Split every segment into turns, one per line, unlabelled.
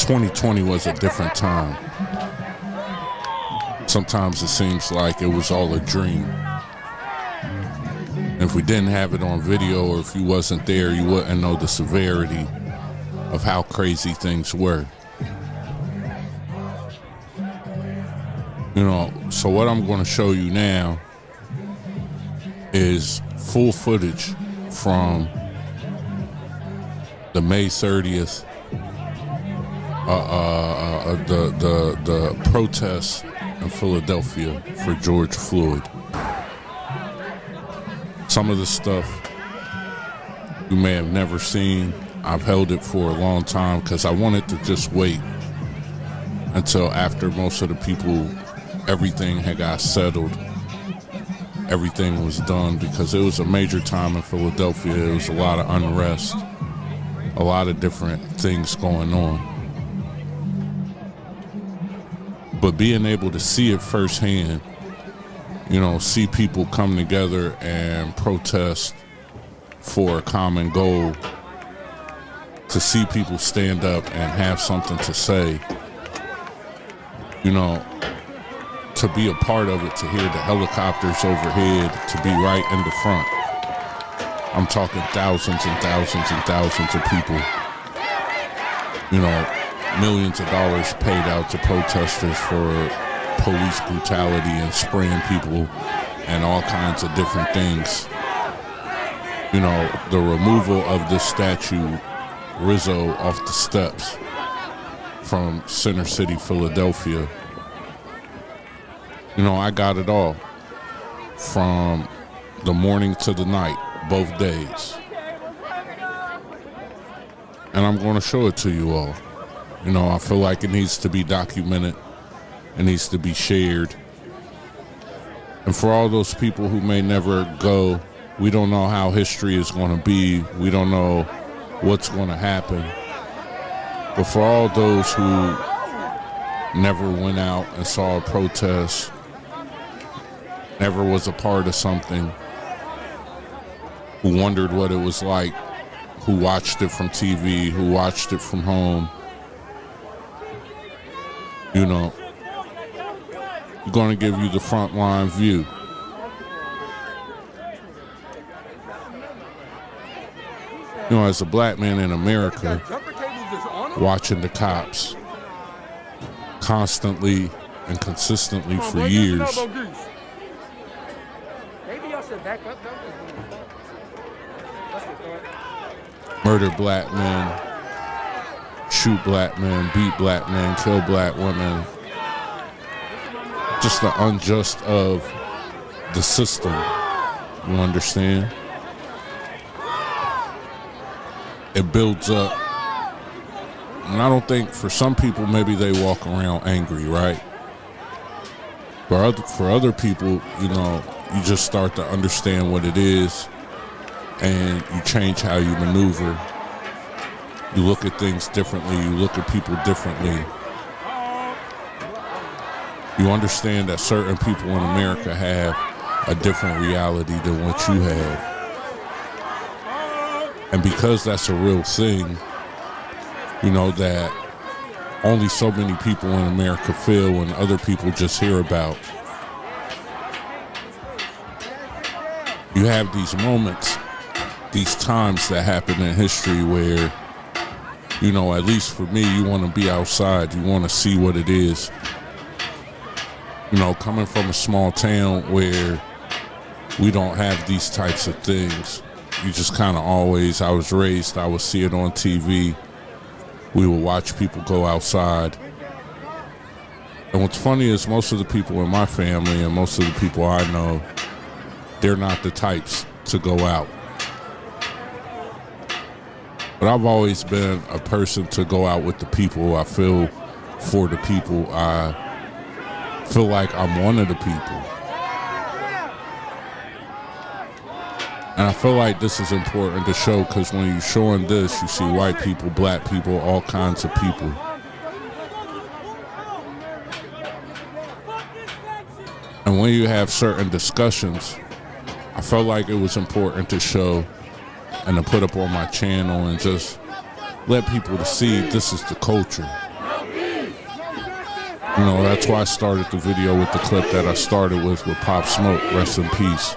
2020 was a different time. Sometimes it seems like it was all a dream. And if we didn't have it on video, or if you wasn't there, you wouldn't know the severity of how crazy things were. You know, so what I'm going to show you now is full footage from the May 30th, the protests in Philadelphia for George Floyd. Some of the stuff you may have never seen. I've held it for a long time because I wanted to just wait until after most of the people, everything had got settled, everything was done, because it was a major time in Philadelphia. There was a lot of unrest, a lot of different things going on. But being able to see it firsthand, you know, see people come together and protest for a common goal, to see people stand up and have something to say, you know, to be a part of it, to hear the helicopters overhead, to be right in the front. I'm talking thousands and thousands and thousands of people, you know, millions of dollars paid out to protesters for police brutality and spraying people and all kinds of different things. You know, the removal of this statue, Rizzo, off the steps from Center City, Philadelphia. You know, I got it all from the morning to the night, both days. And I'm going to show it to you all. You know, I feel like it needs to be documented. It needs to be shared. And for all those people who may never go, we don't know how history is going to be. We don't know what's going to happen. But for all those who never went out and saw a protest, never was a part of something, who wondered what it was like, who watched it from TV, who watched it from home, you know, we're going to give you the frontline view. You know, as a black man in America, watching the cops constantly and consistently for years murder black men, shoot black men, beat black men, kill black women. Just the unjust of the system, you understand? It builds up. And I don't think, for some people, maybe they walk around angry, right? For other people, you know, you just start to understand what it is, and you change how you maneuver. You look at things differently. You look at people differently. You understand that certain people in America have a different reality than what you have. And because that's a real thing, you know, that only so many people in America feel and other people just hear about. You have these moments, these times that happen in history where, you know, at least for me, you want to be outside. You want to see what it is. You know, coming from a small town where we don't have these types of things, you just kind of always, I was raised, I would see it on TV. We would watch people go outside. And what's funny is most of the people in my family and most of the people I know, they're not the types to go out. But I've always been a person to go out with the people. I feel for the people. I feel like I'm one of the people. And I feel like this is important to show, because when you're showing this, you see white people, black people, all kinds of people. And when you have certain discussions, I felt like it was important to show and to put up on my channel and just let people to see this is the culture. You know, that's why I started the video with the clip that I started with Pop Smoke, rest in peace.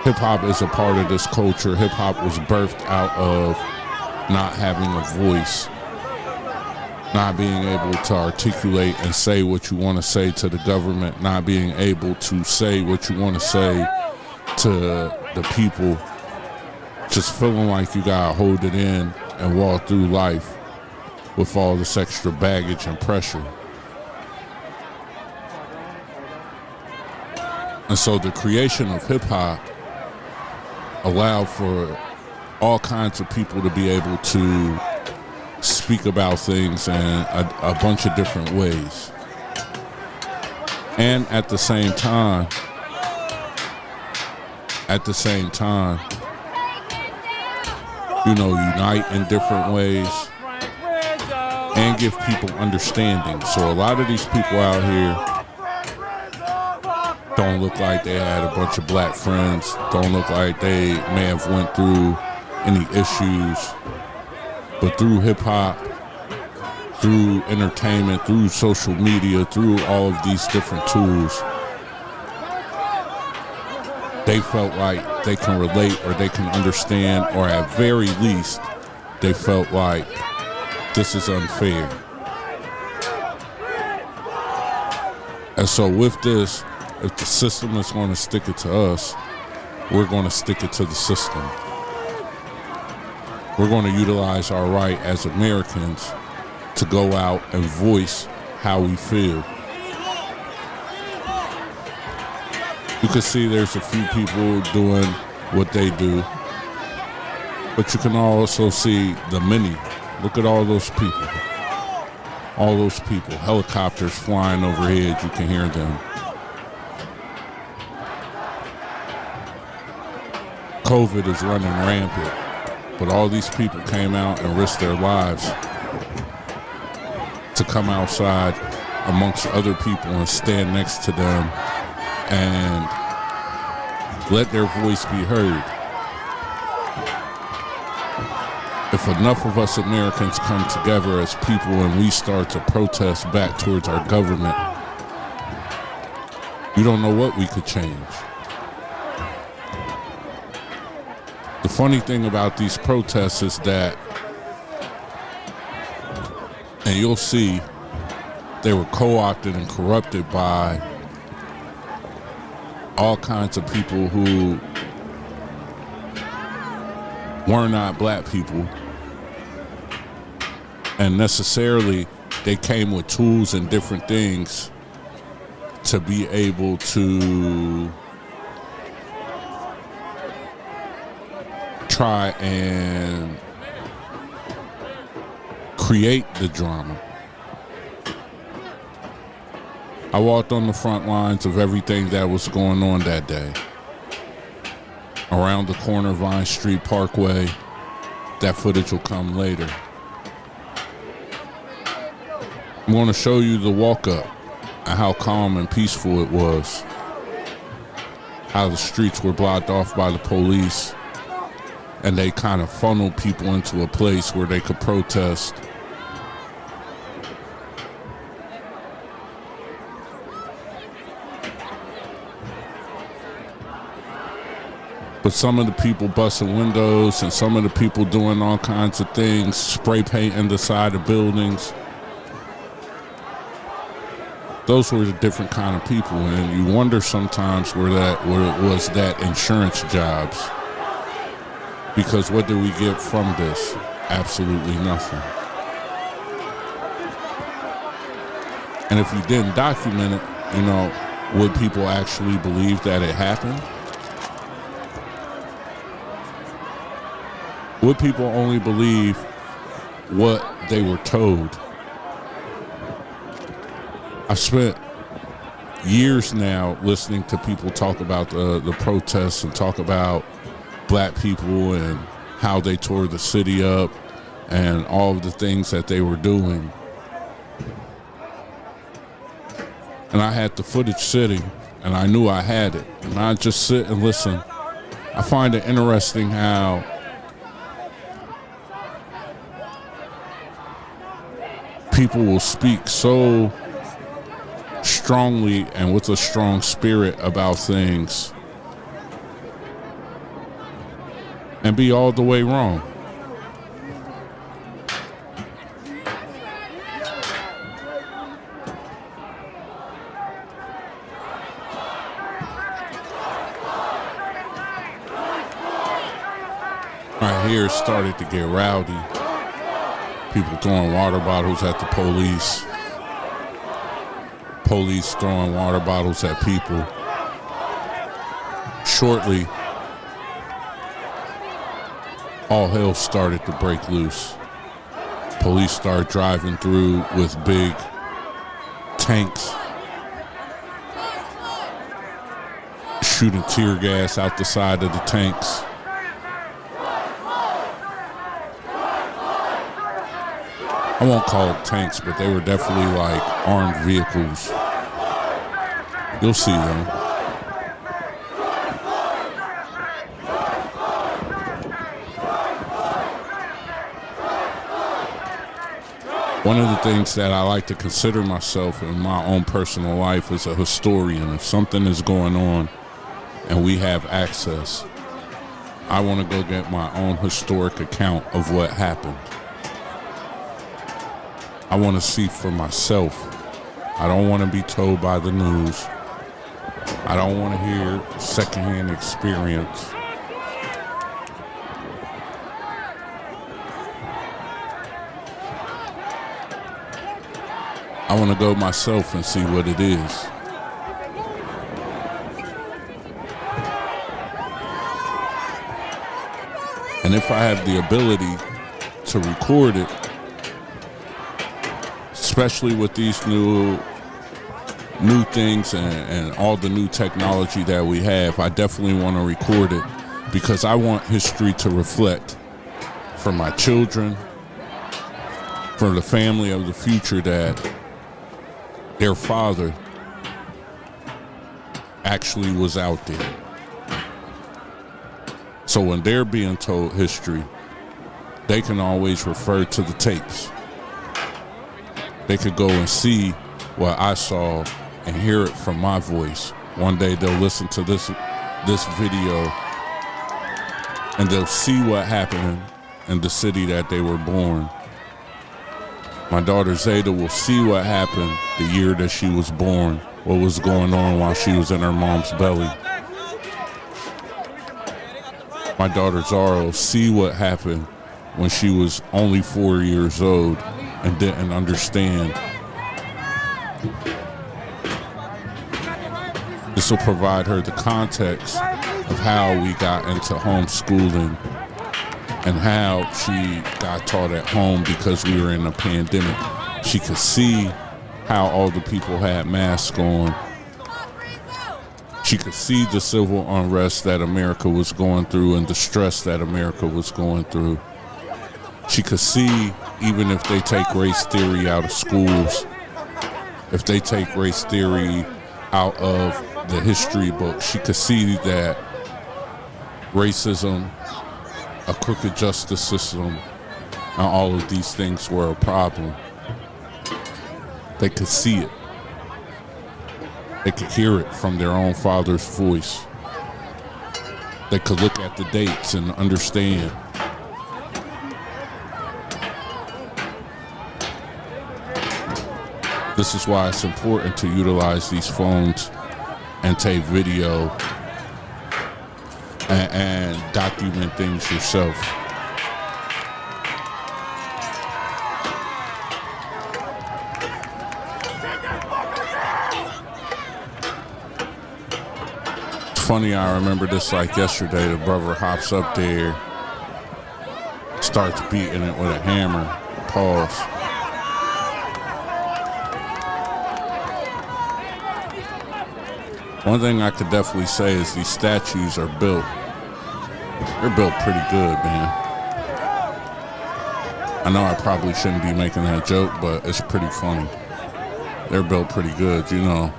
Hip-hop is a part of this culture. Hip-hop was birthed out of not having a voice, not being able to articulate and say what you want to say to the government, not being able to say what you want to say to the people, just feeling like you gotta hold it in and walk through life with all this extra baggage and pressure. And so the creation of hip-hop allowed for all kinds of people to be able to speak about things in a bunch of different ways. And at the same time, you know, unite in different ways and give people understanding. So a lot of these people out here don't look like they had a bunch of black friends, don't look like they may have went through any issues, but through hip-hop, through entertainment, through social media, through all of these different tools, they felt like they can relate or they can understand, or at very least, they felt like this is unfair. And so with this, if the system is going to stick it to us, we're going to stick it to the system. We're going to utilize our right as Americans to go out and voice how we feel. You can see there's a few people doing what they do, but you can also see the many. Look at all those people. All those people. Helicopters flying overhead, you can hear them. COVID is running rampant, but all these people came out and risked their lives to come outside amongst other people and stand next to them and let their voice be heard. If enough of us Americans come together as people and we start to protest back towards our government, you don't know what we could change. The funny thing about these protests is that, and you'll see, they were co-opted and corrupted by all kinds of people who were not black people, and necessarily they came with tools and different things to be able to try and create the drama. I walked on the front lines of everything that was going on that day. Around the corner, Vine Street Parkway. That footage will come later. I'm going to show you the walk up and how calm and peaceful it was. How the streets were blocked off by the police, and they kind of funneled people into a place where they could protest. But some of the people busting windows and some of the people doing all kinds of things, spray painting the side of buildings, those were the different kind of people. And you wonder sometimes where it was that insurance jobs. Because what do we get from this? Absolutely nothing. And if you didn't document it, you know, would people actually believe that it happened? Would people only believe what they were told? I've spent years now listening to people talk about the protests and talk about black people and how they tore the city up and all of the things that they were doing. And I had the footage sitting, and I knew I had it. And I just sit and listen. I find it interesting how people will speak so strongly and with a strong spirit about things and be all the way wrong. Right here it started to get rowdy. People throwing water bottles at the police. Police throwing water bottles at people. Shortly, all hell started to break loose. Police started driving through with big tanks, shooting tear gas out the side of the tanks. I won't call it tanks, but they were definitely like armed vehicles. You'll see them. One of the things that I like to consider myself in my own personal life is a historian. If something is going on and we have access, I want to go get my own historic account of what happened. I want to see for myself. I don't want to be told by the news. I don't want to hear secondhand experience. I want to go myself and see what it is. And if I have the ability to record it, especially with these new things and all the new technology that we have, I definitely want to record it because I want history to reflect for my children, for the family of the future, that their father actually was out there. So when they're being told history, they can always refer to the tapes. They could go and see what I saw and hear it from my voice. One day they'll listen to this video and they'll see what happened in the city that they were born. My daughter Zeta will see what happened the year that she was born, what was going on while she was in her mom's belly. My daughter Zara will see what happened when she was only 4 years old and didn't understand. This will provide her the context of how we got into homeschooling and how she got taught at home because we were in a pandemic. She could see how all the people had masks on. She could see the civil unrest that America was going through and the stress that America was going through. She could see, even if they take race theory out of schools, if they take race theory out of the history book, she could see that racism, a crooked justice system, and all of these things were a problem. They could see it. They could hear it from their own father's voice. They could look at the dates and understand. This is why it's important to utilize these phones and take video and document things yourself. It's funny, I remember this like yesterday. The brother hops up there, starts beating it with a hammer. Pause. One thing I could definitely say is these statues are built. They're built pretty good, man. I know I probably shouldn't be making that joke, but it's pretty funny. They're built pretty good, you know.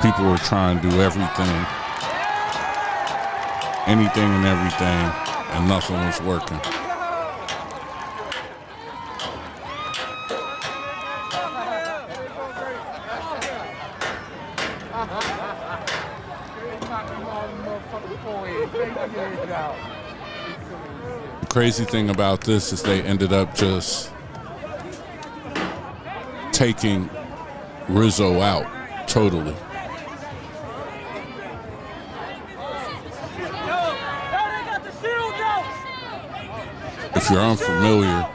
People were trying to do everything, anything and everything, and nothing was working. crazy thing about this is they ended up just taking Rizzo out totally. If you're unfamiliar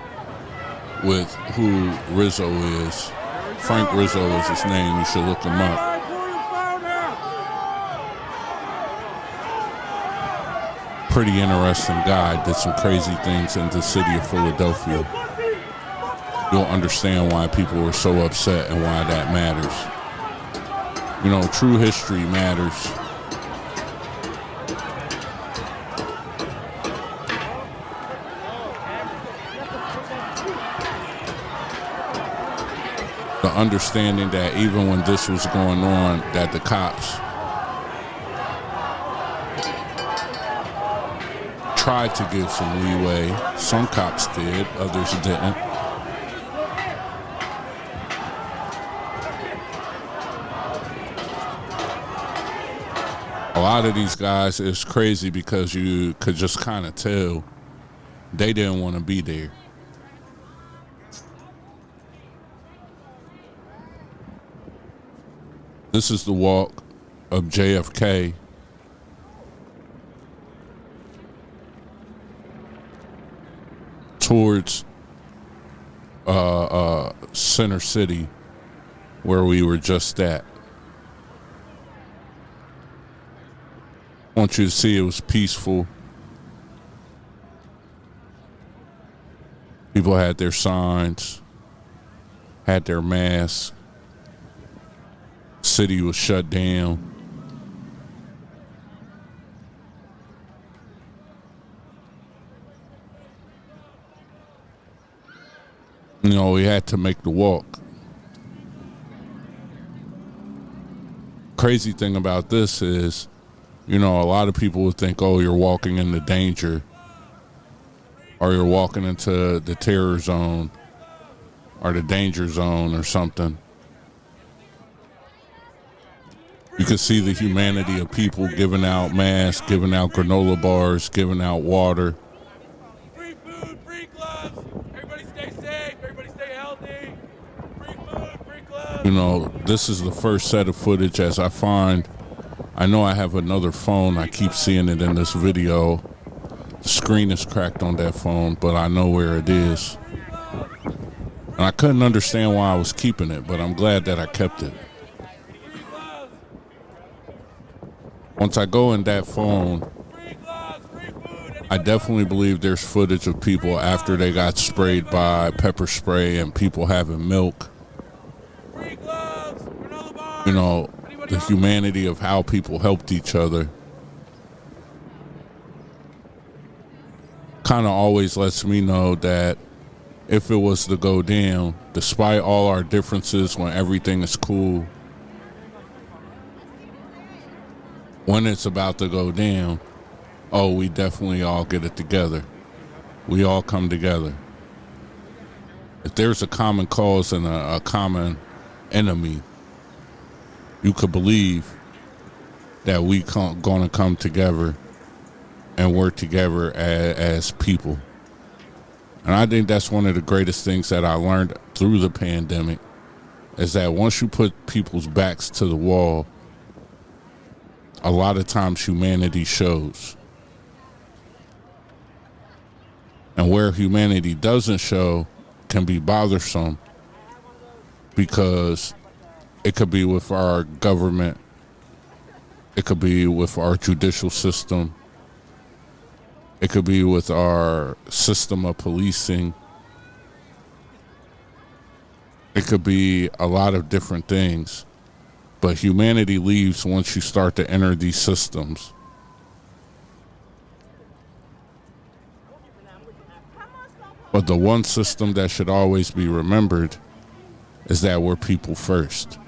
with who Rizzo is, Frank Rizzo is his name, you should look him up. Pretty interesting guy, did some crazy things in the city of Philadelphia. You'll understand why people were so upset and why that matters. You know, true history matters. The understanding that even when this was going on, that the cops tried to give some leeway. Some cops did, others didn't. A lot of these guys, it's crazy because you could just kind of tell they didn't want to be there. This is the walk of JFK. Towards Center City, where we were just at. I want you to see it was peaceful. People had their signs, had their masks. City was shut down. You know, we had to make the walk. Crazy thing about this is, you know, a lot of people would think, oh, you're walking into danger, or you're walking into the terror zone or the danger zone or something. You can see the humanity of people giving out masks, giving out granola bars, giving out water.
Free food, free gloves. Everybody stay safe. Everybody stay healthy. Free food, free gloves.
You know, this is the first set of footage as I find. I know I have another phone. I keep seeing it in this video. The screen is cracked on that phone, but I know where it is. And I couldn't understand why I was keeping it, but I'm glad that I kept it. Once I go in that phone, I definitely believe there's footage of people after they got sprayed by pepper spray and people having milk. You know, the humanity of how people helped each other kind of always lets me know that if it was to go down, despite all our differences, when everything is cool, when it's about to go down, oh, we definitely all get it together. We all come together. If there's a common cause and a common enemy, you could believe that we gonna come together and work together as people. And I think that's one of the greatest things that I learned through the pandemic, is that once you put people's backs to the wall, a lot of times humanity shows. And where humanity doesn't show can be bothersome, because it could be with our government, it could be with our judicial system, it could be with our system of policing, it could be a lot of different things. But humanity leaves once you start to enter these systems. But the one system that should always be remembered is that we're people first.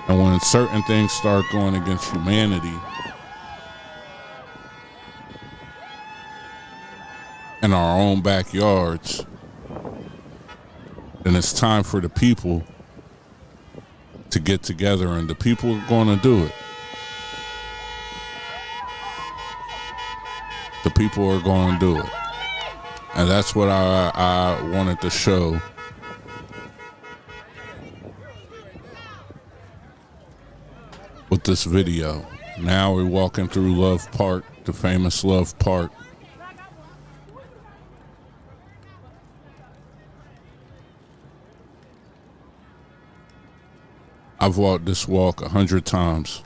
And when certain things start going against humanity, in our own backyards, then it's time for the people to get together, and the people are going to do it. people are going to do it. And that's what I wanted to show. With this video. Now we're walking through Love Park, the famous Love Park. I've walked this walk 100 times.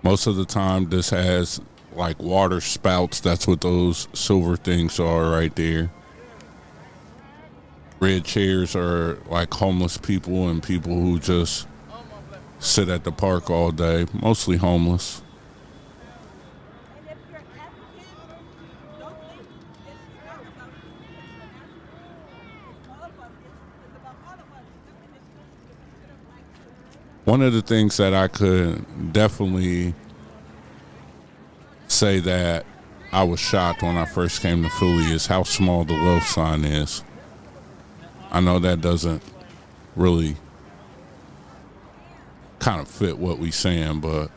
Most of the time this has like water spouts. That's what those silver things are right there. Red chairs are like homeless people and people who just sit at the park all day, mostly homeless. One of the things that I could definitely say that I was shocked when I first came to Philly is how small the love sign is. I know that doesn't really kind of fit what we saying, but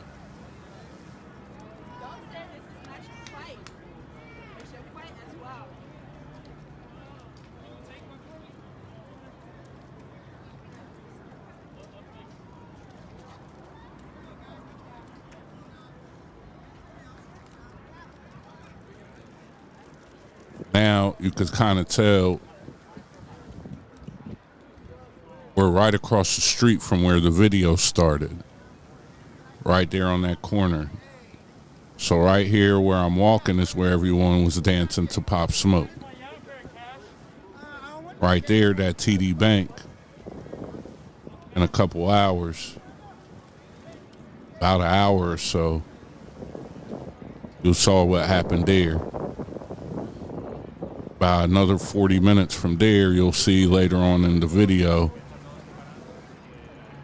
now you could kind of tell we're right across the street from where the video started. Right there on that corner. So right here where I'm walking is where everyone was dancing to Pop Smoke. Right there, that TD Bank. In a couple hours, about an hour or so, you saw what happened there. About another 40 minutes from there, you'll see later on in the video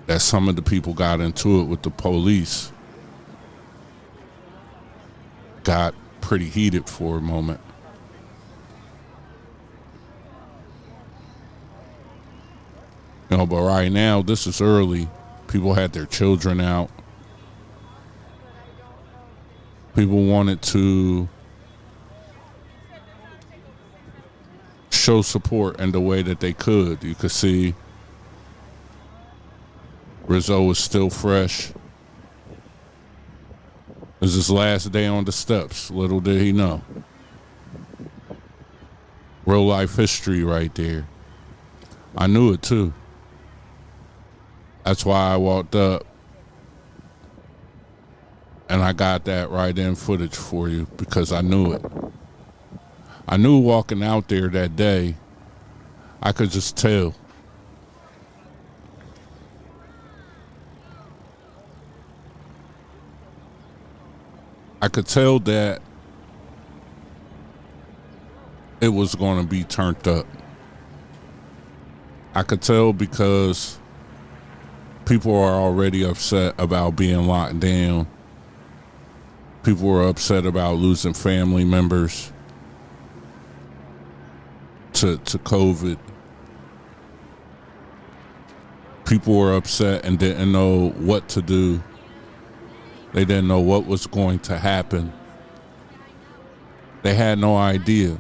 that some of the people got into it with the police. Got pretty heated for a moment. You know, but right now, this is early. People had their children out. People wanted to show support in the way that they could. You could see Rizzo is still fresh. It was his last day on the steps. Little did he know. Real life history right there. I knew it too. That's why I walked up and I got that right in footage for you because I knew it. I knew walking out there that day, I could just tell. I could tell that it was going to be turned up. I could tell because people are already upset about being locked down. People were upset about losing family members to COVID. People were upset and didn't know what to do. They didn't know what was going to happen. They had no idea.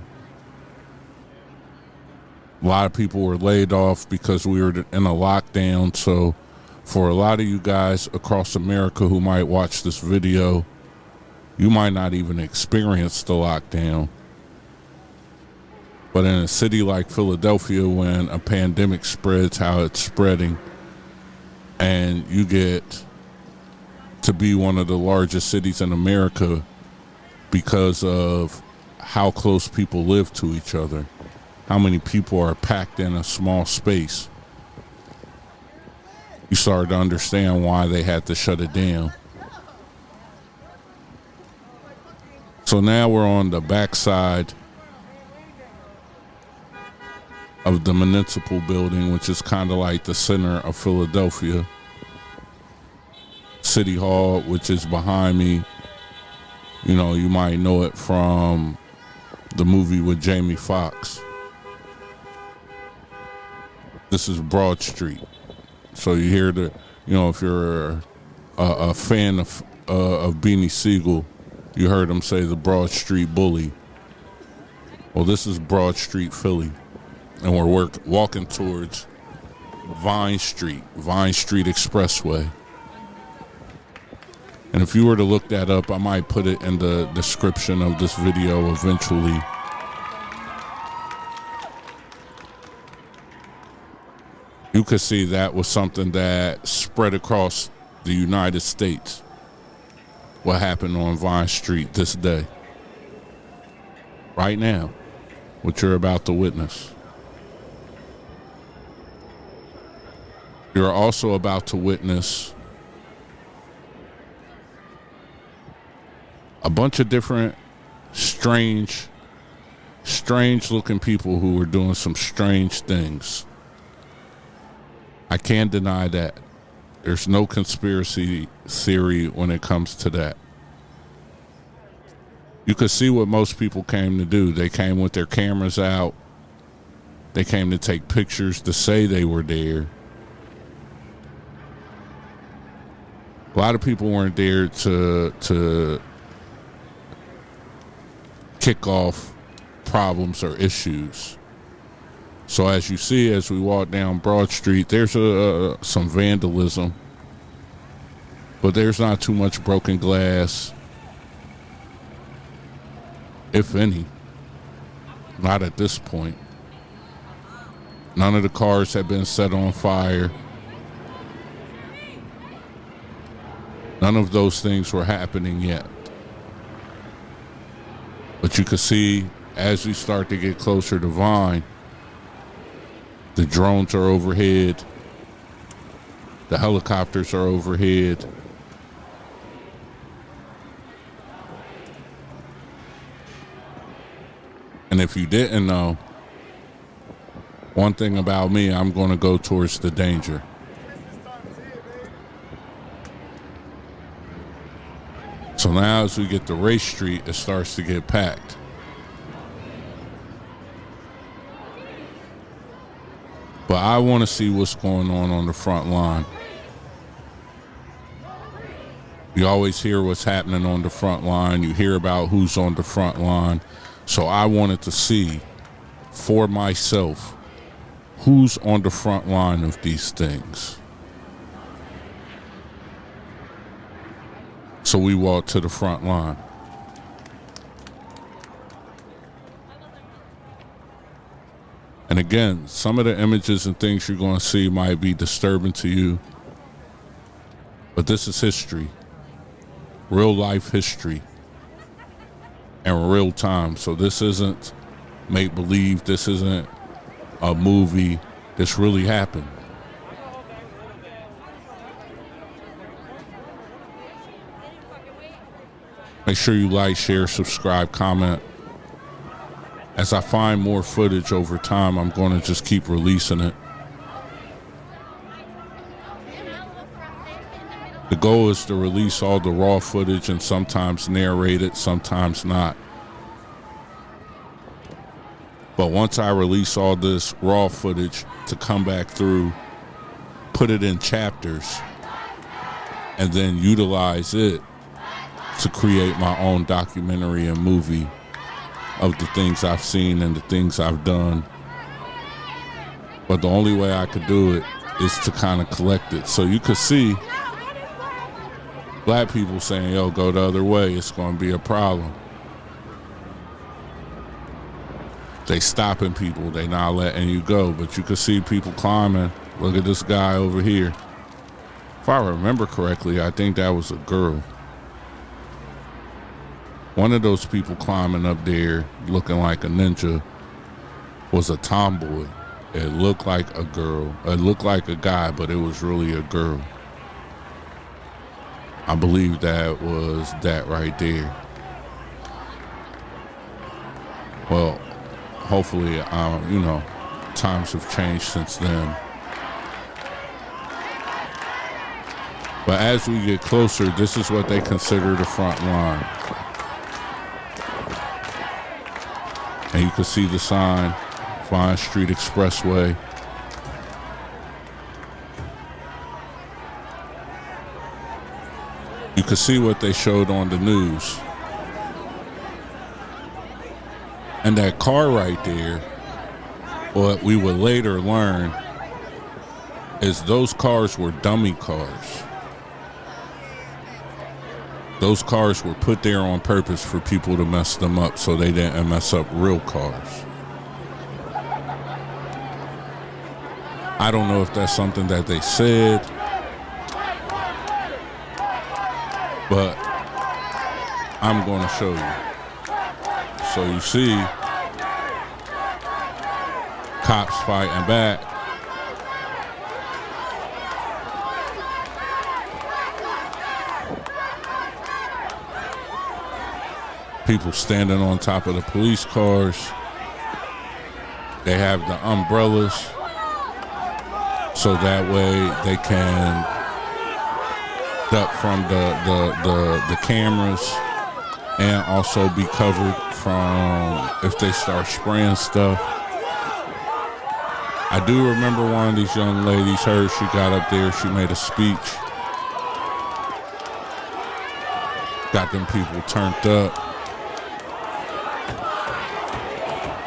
A lot of people were laid off because we were in a lockdown. So for a lot of you guys across America who might watch this video, you might not even experience the lockdown. But in a city like Philadelphia, when a pandemic spreads how it's spreading, and you get to be one of the largest cities in America because of how close people live to each other, how many people are packed in a small space, you start to understand why they had to shut it down. So now we're on the backside of the municipal building, which is kind of like the center of Philadelphia. City Hall, which is behind me. You know, you might know it from the movie with Jamie Foxx. This is Broad Street. So you hear the, you know, if you're a fan of of Beanie Siegel, you heard him say the Broad Street Bully. Well, this is Broad Street, Philly, and we're walking towards Vine Street Expressway. And if you were to look that up, I might put it in the description of this video eventually. You could see that was something that spread across the United States. What happened on Vine Street this day. Right now, what you're about to witness. You're also about to witness a bunch of different strange looking people who were doing some strange things. I can't deny that. There's no conspiracy theory when it comes to that. You could see what most people came to do. They came with their cameras out. They came to take pictures to say they were there. A lot of people weren't there to kick off problems or issues. So as you see, as we walk down Broad Street, there's some vandalism, but there's not too much broken glass, if any. Not at this point. None of the cars have been set on fire. None of those things were happening yet. But you can see as we start to get closer to Vine, the drones are overhead. The helicopters are overhead. And if you didn't know, one thing about me, I'm going to go towards the danger. So now as we get to Race Street, it starts to get packed. But I want to see what's going on the front line. You always hear what's happening on the front line. You hear about who's on the front line. So I wanted to see for myself who's on the front line of these things. So we walked to the front line. And again, some of the images and things you're going to see might be disturbing to you. But this is history. Real life history. And real time. So this isn't make believe. This isn't a movie. This really happened. Make sure you like, share, subscribe, comment. As I find more footage over time, I'm going to just keep releasing it. The goal is to release all the raw footage and sometimes narrate it, sometimes not. But once I release all this raw footage, to come back through, put it in chapters, and then utilize it to create my own documentary and movie of the things I've seen and the things I've done. But the only way I could do it is to kind of collect it. So you could see black people saying, yo, go the other way, it's going to be a problem. They stopping people, they not letting you go. But you could see people climbing. Look at this guy over here. If I remember correctly, I think that was a girl. One of those people climbing up there looking like a ninja was a tomboy. It looked like a girl. It looked like a guy, but it was really a girl. I believe that was that right there. Well, hopefully, times have changed since then. But as we get closer, this is what they consider the front line. And you can see the sign, Vine Street Expressway. You You could see what they showed on the news. And that car right there, what we would later learn is those cars were dummy cars. Those cars were put there on purpose for people to mess them up so they didn't mess up real cars. I don't know if that's something that they said, but I'm going to show you. So you see cops fighting back. People standing on top of the police cars. They have the umbrellas so that way they can duck from the cameras and also be covered from if they start spraying stuff. I do remember one of these young ladies, she got up there, she made a speech. Got them people turned up.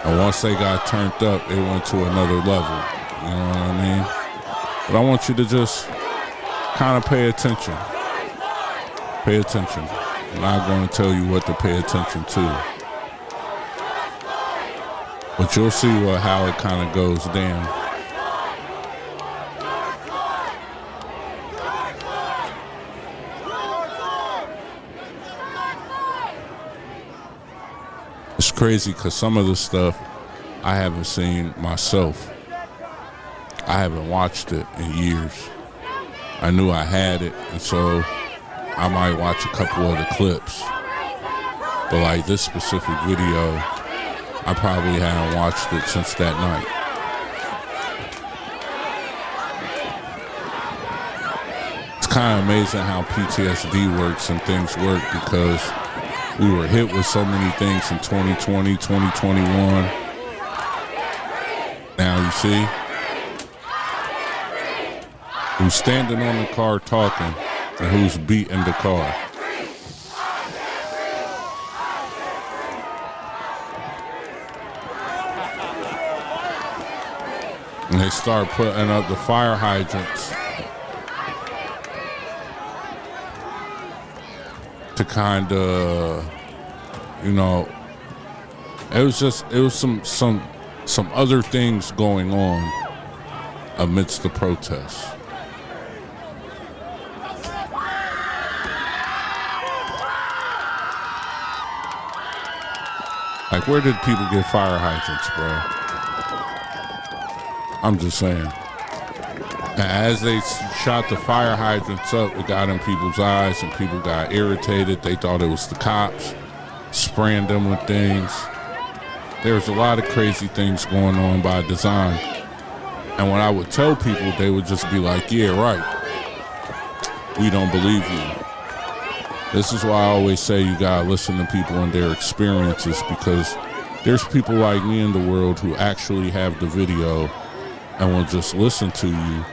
And once they got turned up, it went to another level. You know what I mean? But I want you to just kind of pay attention. Pay attention. I'm not going to tell you what to pay attention to. But you'll see how it kind of goes down. It's crazy because some of the stuff I haven't seen myself. I haven't watched it in years. I knew I had it, and so I might watch a couple of the clips. But like this specific video, I probably haven't watched it since that night. It's kind of amazing how PTSD works and things work because we were hit with so many things in 2020, 2021. Now you see who's standing on the car talking and who's beating the car. And they start putting up the fire hydrants to kind of, you know, it was some other things going on amidst the protests. Like, where did people get fire hydrants, bro? I'm just saying. As they shot the fire hydrants up, it got in people's eyes and people got irritated. They thought it was the cops spraying them with things. There's a lot of crazy things going on by design. And when I would tell people, they would just be like, yeah, right. We don't believe you. This is why I always say you gotta listen to people and their experiences, because there's people like me in the world who actually have the video and will just listen to you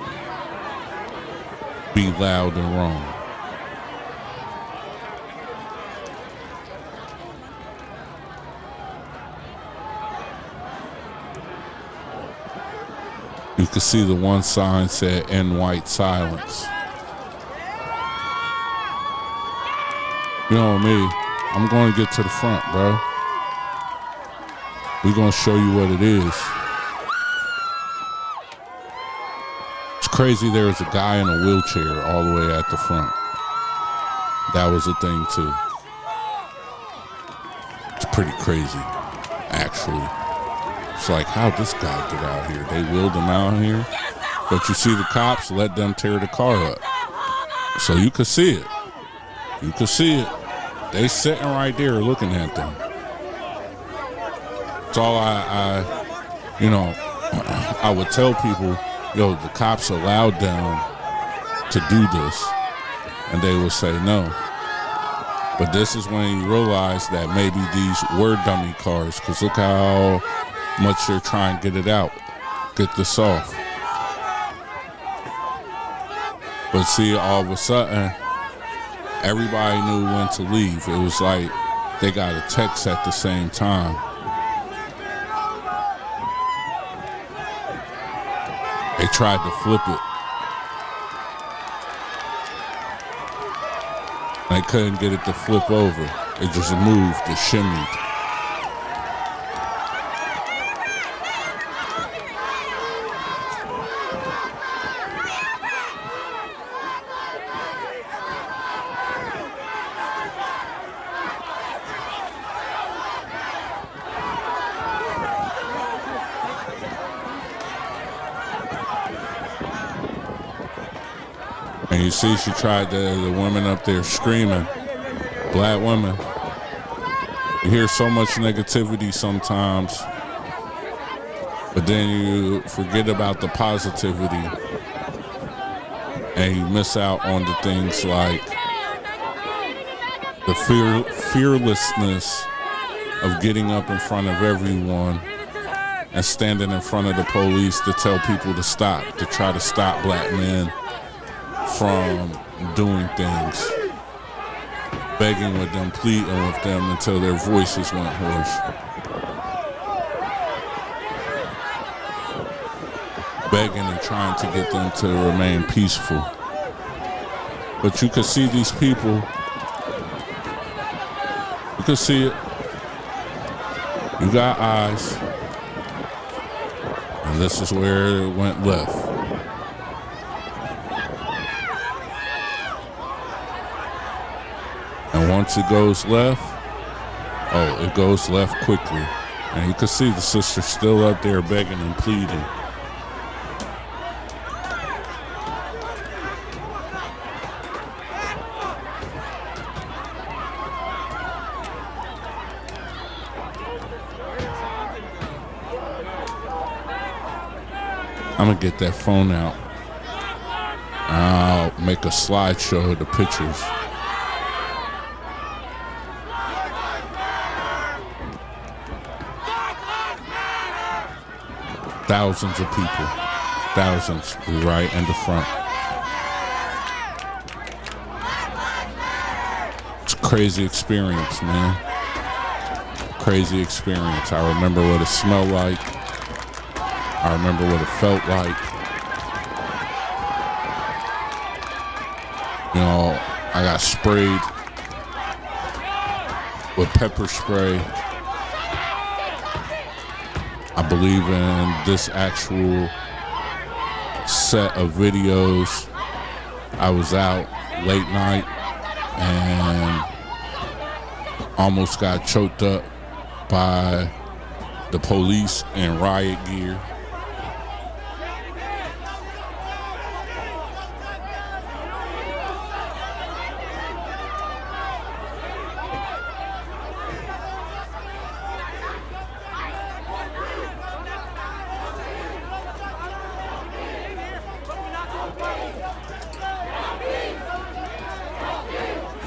be loud and wrong. You can see the one sign said "End white silence." You know me, I'm going to get to the front, bro. We're going to show you what it is. It's crazy there was a guy in a wheelchair all the way at the front. That was a thing too. It's pretty crazy, actually. It's like, how'd this guy get out here? They wheeled him out here. But you see the cops let them tear the car up. So you could see it. You could see it. They sitting right there looking at them. It's all I would tell people, yo, the cops allowed them to do this. And they would say no. But this is when you realize that maybe these were dummy cars, because look how much they're trying to get it out, get this off. But see, all of a sudden, everybody knew when to leave. It was like they got a text at the same time. They tried to flip it. They couldn't get it to flip over. It just moved, it shimmied. And you see she tried the women up there screaming, black women. You hear so much negativity sometimes, but then you forget about the positivity and you miss out on the things like the fearlessness of getting up in front of everyone and standing in front of the police to tell people to stop, to try to stop black men from doing things, begging with them, pleading with them until their voices went hoarse, begging and trying to get them to remain peaceful. But you could see these people, you could see it, you got eyes, and this is where it went left. And once it goes left, it goes left quickly. And you can see the sister still up there begging and pleading. I'm gonna get that phone out. I'll make a slideshow of the pictures. Thousands of people, thousands, right in the front. It's a crazy experience, man. Crazy experience. I remember what it smelled like. I remember what it felt like. You know, I got sprayed with pepper spray. I believe in this actual set of videos. I was out late night and almost got choked up by the police in riot gear.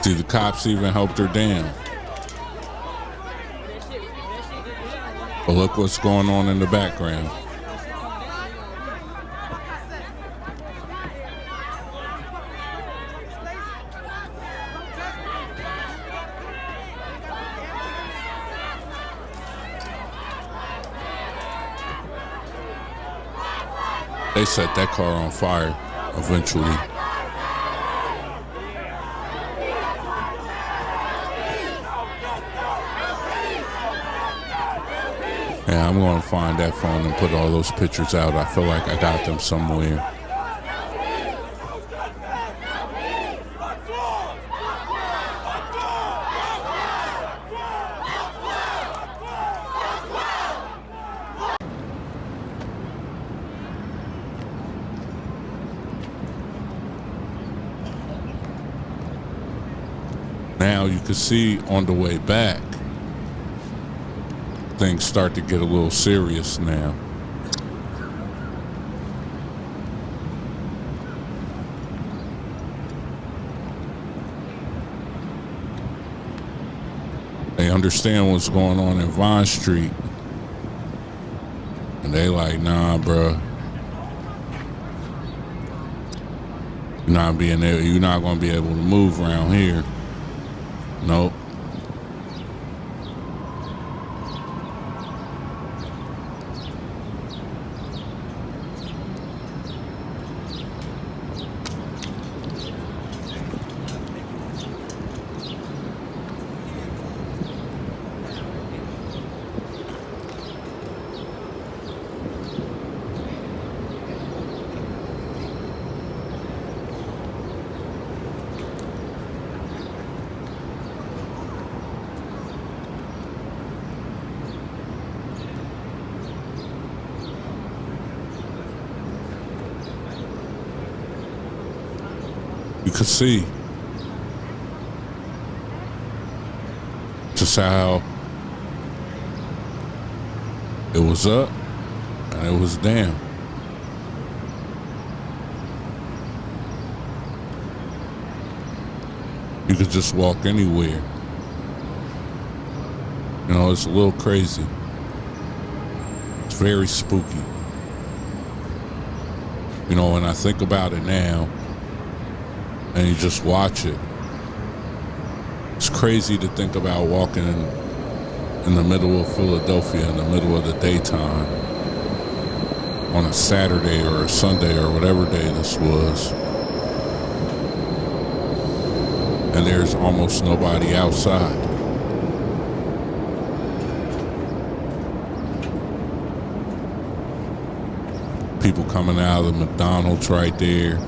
See, the cops even helped her down. But look what's going on in the background. They set that car on fire eventually. Yeah, I'm going to find that phone and put all those pictures out. I feel like I got them somewhere. Now you can see on the way back, things start to get a little serious now. They understand what's going on in Vine Street. And they like, nah, bruh. You're not going to be able to move around here. Nope. You could see just how it was up and it was down. You could just walk anywhere. You know, it's a little crazy. It's very spooky. You know, when I think about it now, and you just watch it, it's crazy to think about walking in the middle of Philadelphia in the middle of the daytime on a Saturday or a Sunday or whatever day this was, and there's almost nobody outside. People coming out of the McDonald's right there.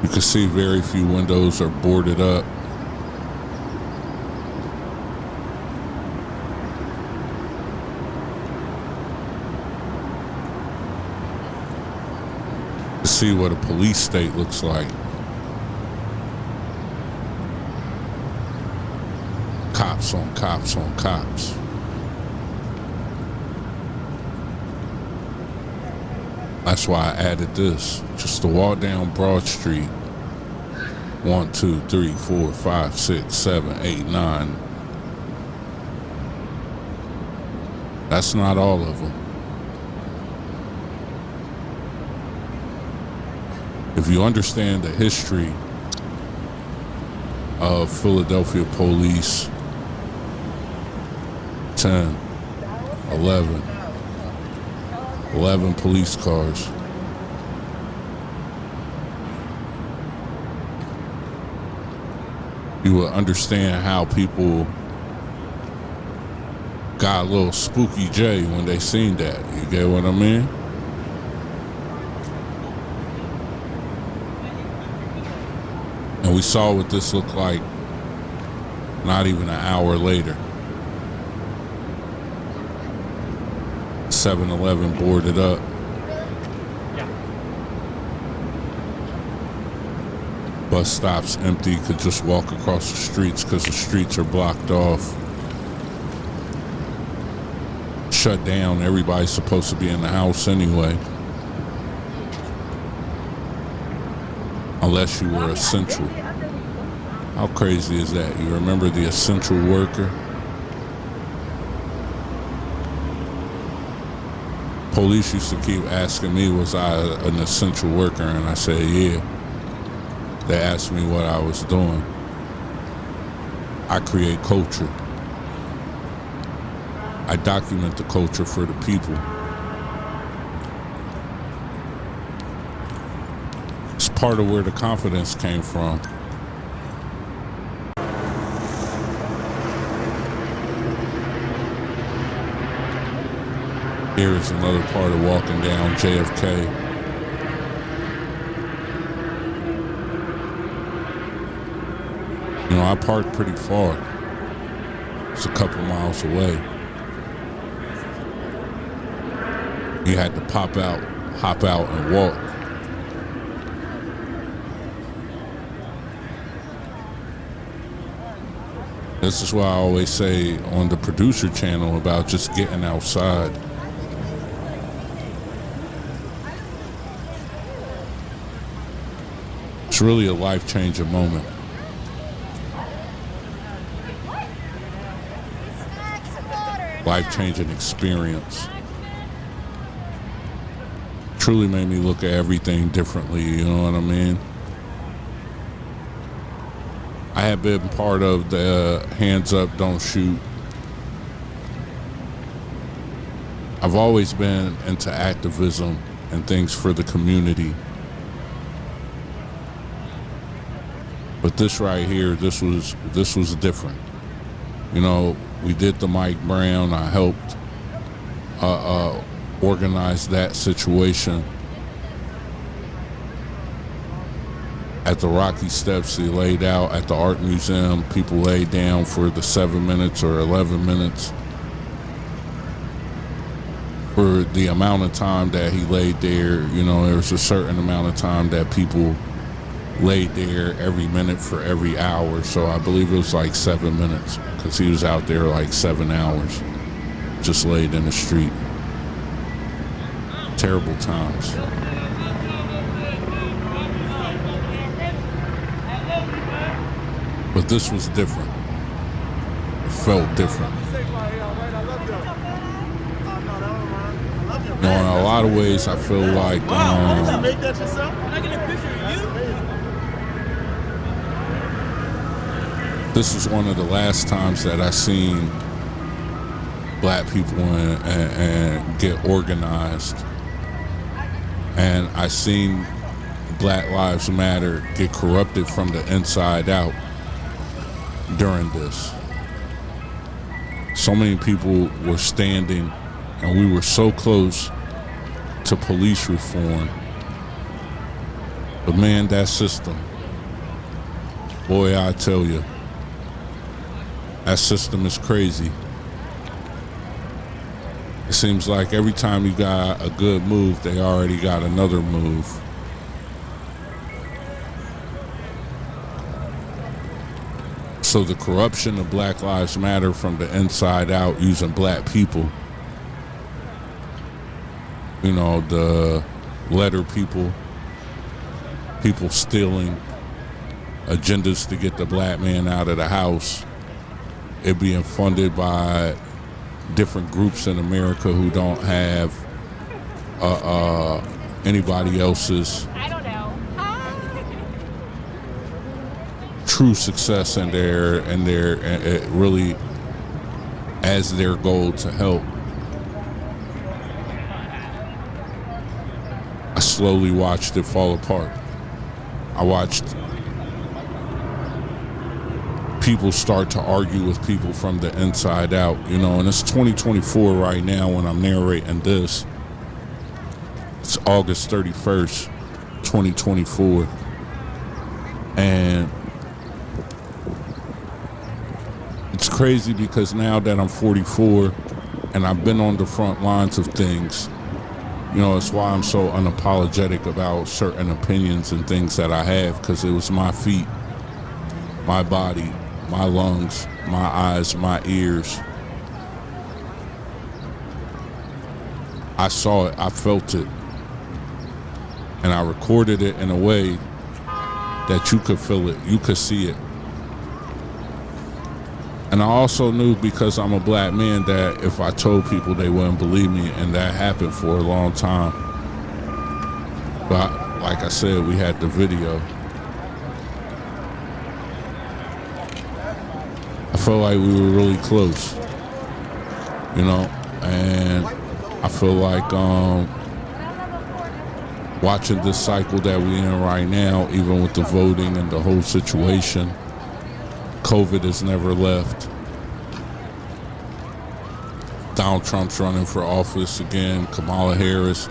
You can see very few windows are boarded up. To see what a police state looks like. Cops on cops on cops. That's why I added this. Just to walk down Broad Street. 1, 2, 3, 4, 5, 6, 7, 8, 9. That's not all of them. If you understand the history of Philadelphia police, 10, 11 police cars. You will understand how people got a little spooky J when they seen that. You get what I mean? And we saw what this looked like not even an hour later. 7-Eleven boarded up. Bus stops empty, could just walk across the streets because the streets are blocked off. Shut down, everybody's supposed to be in the house anyway. Unless you were essential. How crazy is that? You remember the essential worker? Police used to keep asking me, was I an essential worker? And I said, yeah. They asked me what I was doing. I create culture. I document the culture for the people. It's part of where the confidence came from. Here's another part of walking down JFK. You know, I parked pretty far. It's a couple miles away. You had to pop out, hop out, and walk. This is why I always say on the producer channel about just getting outside. It's really a life-changing moment. life-changing experience. Truly made me look at everything differently, you know what I mean? I have been part of the Hands Up, Don't Shoot. I've always been into activism and things for the community. But this right here, this was different. You know, we did the Mike Brown. I helped organize that situation. At the Rocky Steps, they laid out at the Art Museum. People laid down for the 7 minutes or 11 minutes. For the amount of time that he laid there, you know, there was a certain amount of time that people laid there every minute for every hour. So I believe it was like 7 minutes because he was out there like 7 hours, just laid in the street. Terrible times. But this was different. It felt different. You know, in a lot of ways, I feel like this is one of the last times that I seen black people and get organized. And I seen Black Lives Matter get corrupted from the inside out during this. So many people were standing, and we were so close to police reform. But man, that system, boy, I tell you, that system is crazy. It seems like every time you got a good move, they already got another move. So the corruption of Black Lives Matter from the inside out, using black people, you know, the letter people stealing agendas to get the black man out of the house, it being funded by different groups in America who don't have anybody else's true success in their really as their goal to help. I slowly watched it fall apart. I watched people start to argue with people from the inside out, you know, and it's 2024 right now when I'm narrating this. It's August 31st, 2024. And it's crazy because now that I'm 44 and I've been on the front lines of things, you know, it's why I'm so unapologetic about certain opinions and things that I have, because it was my feet, my body, my lungs, my eyes, my ears. I saw it, I felt it, and I recorded it in a way that you could feel it, you could see it. And I also knew, because I'm a black man, that if I told people, they wouldn't believe me, and that happened for a long time. But like I said, we had the video. I felt like we were really close, you know, and I feel like watching this cycle that we're in right now, even with the voting and the whole situation, COVID has never left. Donald Trump's running for office again. Kamala Harris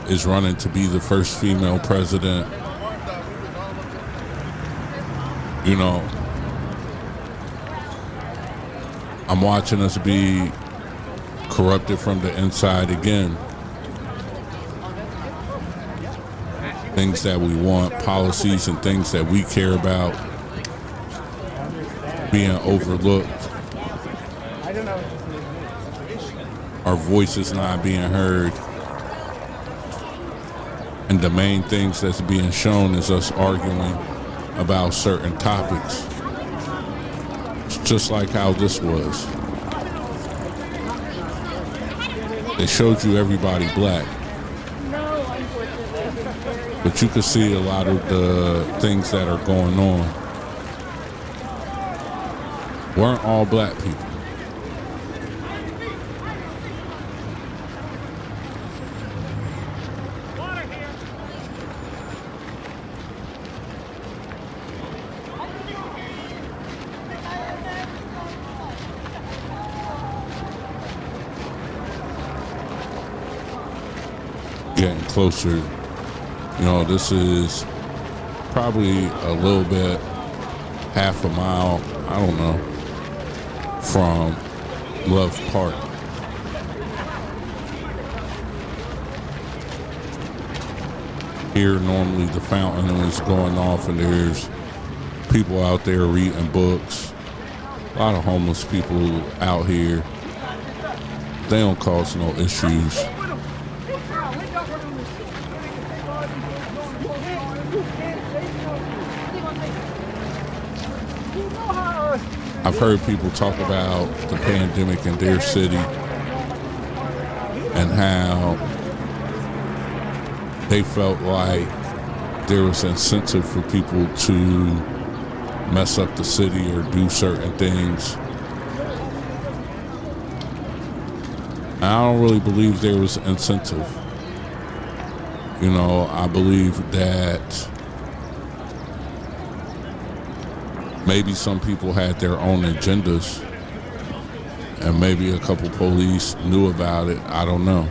is running to be the first female president. You know, I'm watching us be corrupted from the inside again. Things that we want, policies and things that we care about, being overlooked. Our voices not being heard. And the main things that's being shown is us arguing about certain topics. It's just like how this was. they showed you everybody black, but you could see a lot of the things that are going on weren't all black people. Getting closer, you know, this is probably a little bit, half a mile, I don't know, from Love Park. Here, normally the fountain is going off and there's people out there reading books. A lot of homeless people out here. They don't cause no issues. I've heard people talk about the pandemic in their city and how they felt like there was incentive for people to mess up the city or do certain things. I don't really believe there was incentive. You know, I believe that maybe some people had their own agendas and maybe a couple police knew about it. I don't know.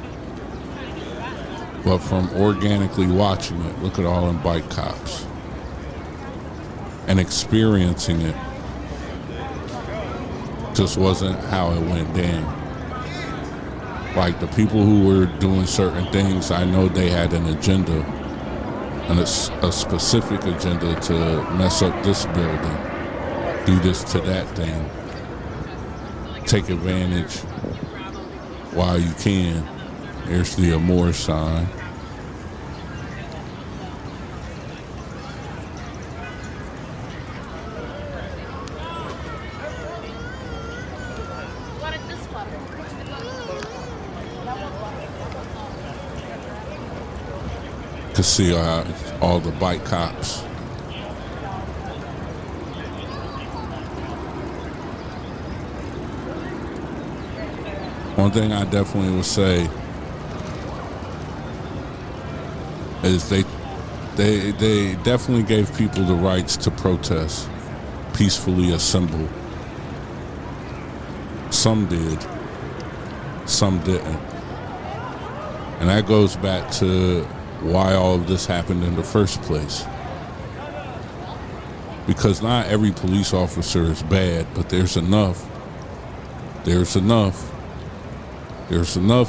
But from organically watching it, look at all them bike cops and experiencing it, just wasn't how it went down. Like the people who were doing certain things, I know they had an agenda and a specific agenda to mess up this building, do this to that thing, take advantage while you can. There's the Amore sign. To see all the bike cops. One thing I definitely would say is they definitely gave people the rights to protest, peacefully assemble. Some did, some didn't. And that goes back to why all of this happened in the first place. Because not every police officer is bad, but there's enough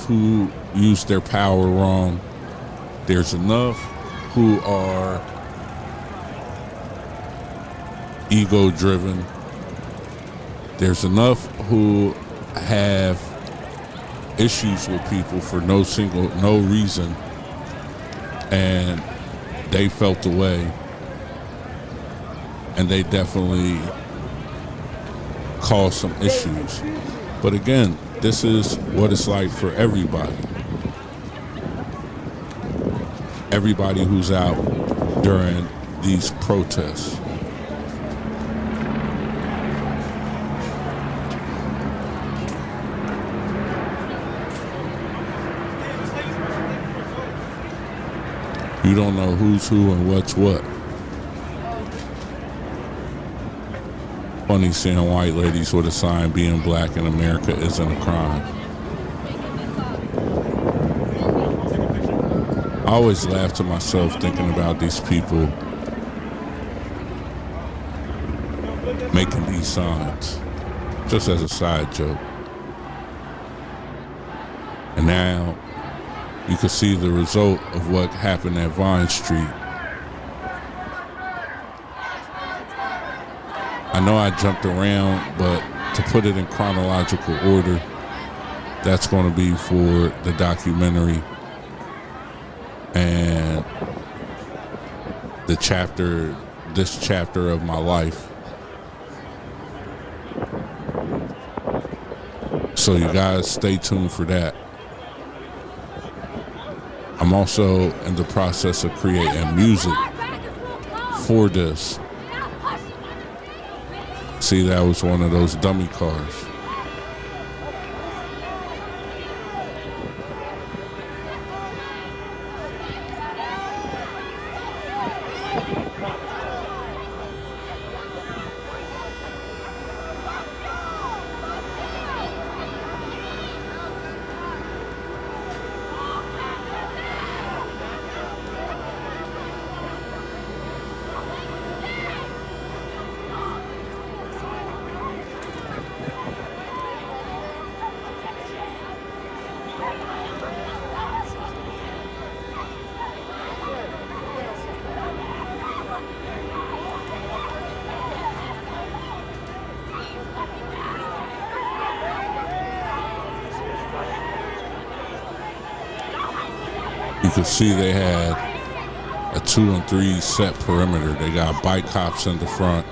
who use their power wrong. There's enough who are ego-driven. There's enough who have issues with people for no reason, and they felt the way, and they definitely caused some issues. But again, this is what it's like for everybody. Everybody who's out during these protests. You don't know who's who and what's what. Funny seeing white ladies with a sign, being black in America isn't a crime. I always laugh to myself thinking about these people making these signs, just as a side joke. And now you can see the result of what happened at Vine Street. I know I jumped around, but to put it in chronological order, that's going to be for the documentary and this chapter of my life. So you guys stay tuned for that. I'm also in the process of creating music for this. See, that was one of those dummy cars. You could see they had a 2 and 3 set perimeter. They got bike cops in the front,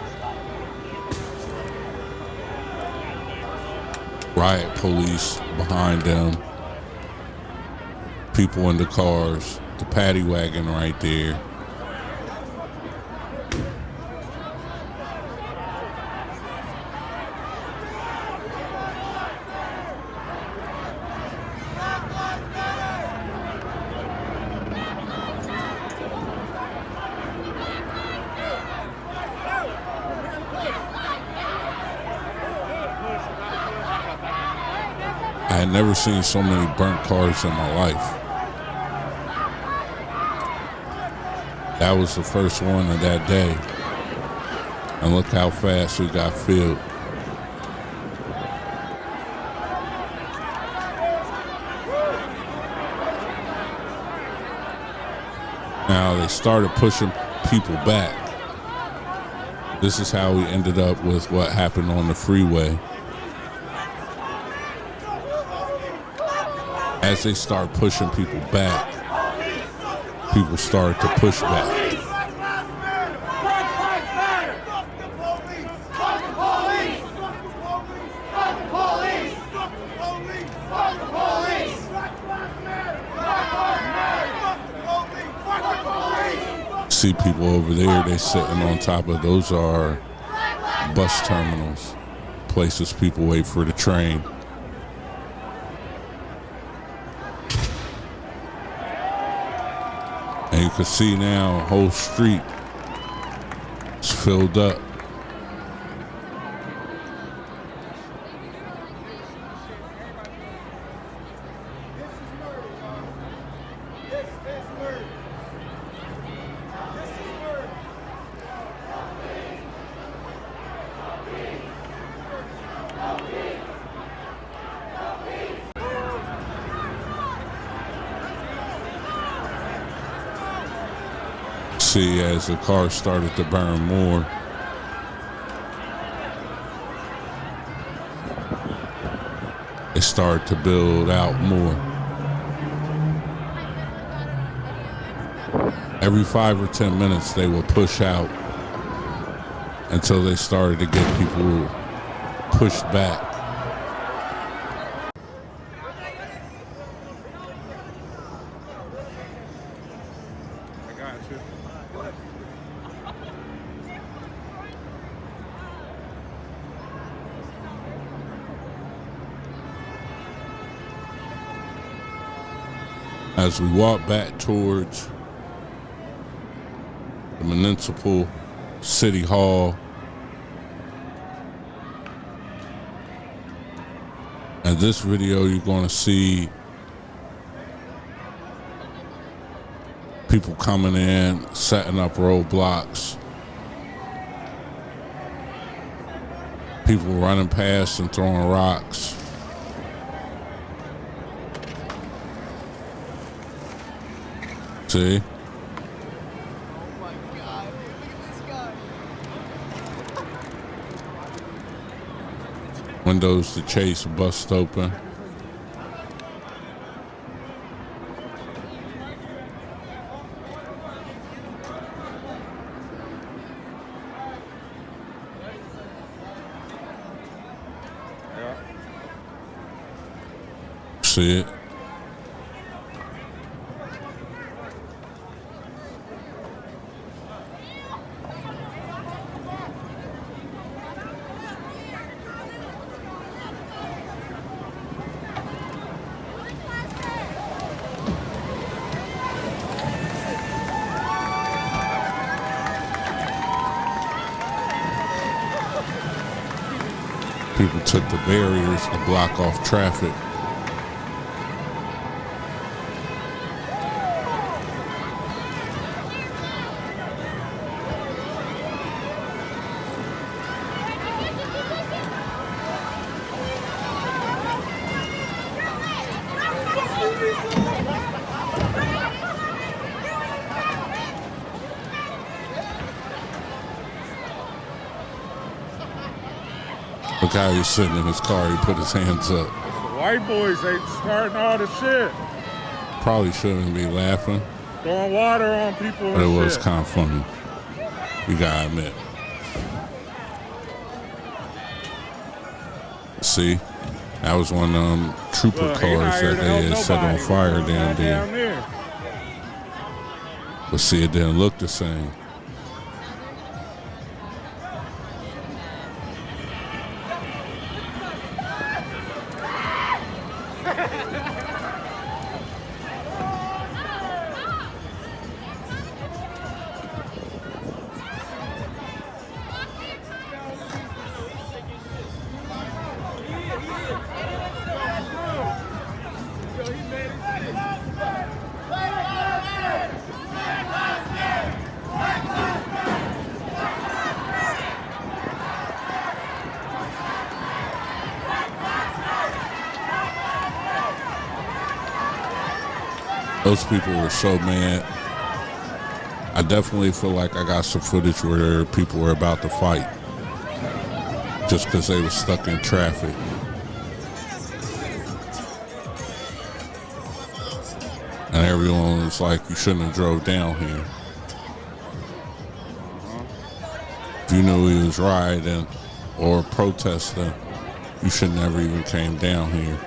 riot police behind them, people in the cars, the paddy wagon right there. I had never seen so many burnt cars in my life. That was the first one of that day. And look how fast it got filled. Now they started pushing people back. This is how we ended up with what happened on the freeway. As they start pushing people back, people start to push back. See people over there, they sitting on top of, those are bus terminals, places people wait for the train. And you can see now, the whole street is filled up. See, as the car started to burn more, it started to build out more. Every 5 or 10 minutes, they would push out until they started to get people pushed back. As we walk back towards the municipal city hall, in this video you're going to see people coming in, setting up roadblocks, people running past and throwing rocks. See?
Oh my God, look at this guy.
Windows to chase bust open. See it? People took the barriers to block off traffic. The guy who's sitting in his car, he put his hands up.
White boys ain't starting all the shit.
Probably shouldn't be laughing,
Throwing water on people
but it
and
was
shit.
kind of funny. You gotta admit. See, that was one of them trooper
Look, he not
cars
here
that
to
they
help
had set on
nobody.
fire
He's
down
not
there.
down there.
But see, it didn't look the same. Those people were so mad. I definitely feel like I got some footage where people were about to fight just because they were stuck in traffic. And everyone was like, you shouldn't have drove down here. If you knew he was rioting or protesting, you should never even came down here.